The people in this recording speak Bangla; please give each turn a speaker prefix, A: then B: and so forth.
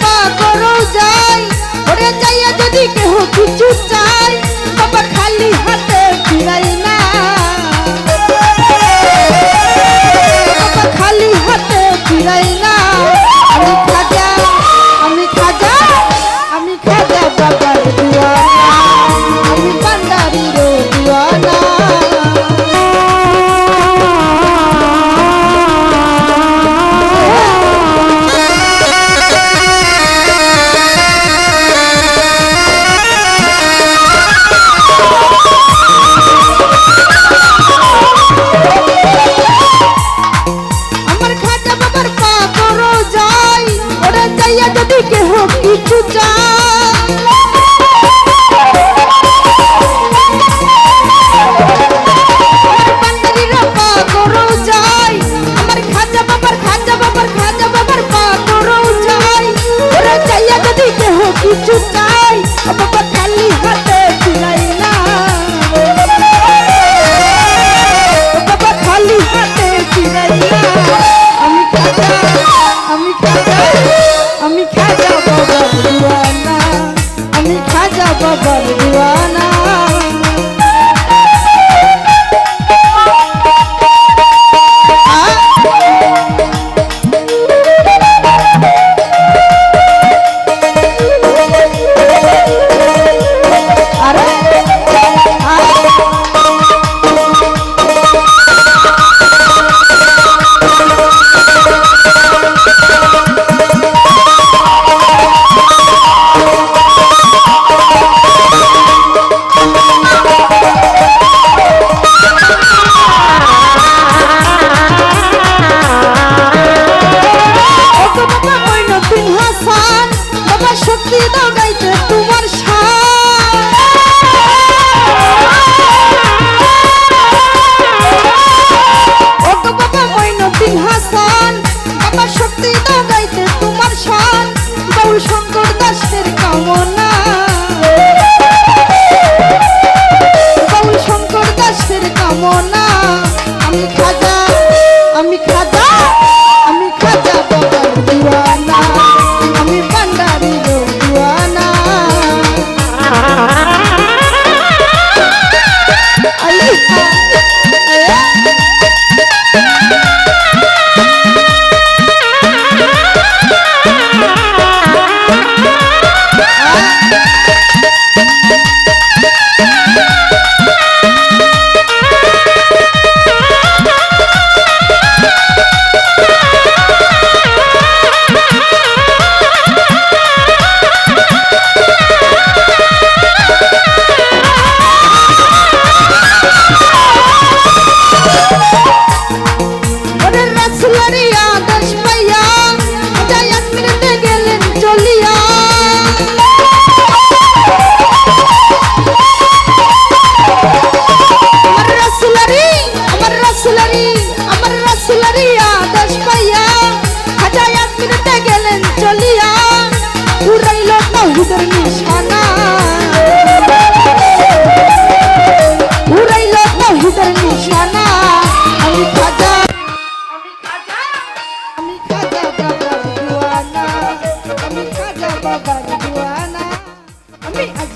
A: পা করো যাই ওরে যাইয়া যদি কেহ কিছু চাই বাবা খালি হাতে ফিরাই না বাবা খালি হাতে ফিরাই না আমি খাজা আমি খাজা বাবার দিওয়ানা আমি ভান্ডারির দিওয়ানা যদি কেহ কিছু চায় ভান্ডারির পা করো যাই আমার খাজা বাবার পা করো যাই ওরা চাইয়া যদি কেহ কিছু চাই বাবা খালি হাতে ফিরাই না বাবা খালি হাতে ফিরাই না আমি খাজা আমি খাজা আমি খাজা বাবার দিওয়ানা আমি খাজা বাবার দিওয়ানা শক্তি দাও গাইতে তোমার শান ও গো বাবা মঈনুদ্দিন হাসান বাবা শক্তি দাও গাইতে তোমার শান বাউল শঙ্কর দাসের কামনা বাউল শঙ্কর দাসের কামনা আমি খাজা আমি খাজা আমি খাজা বাবার দিওয়ানা আমি ভান্ডারির দিওয়ানা আমি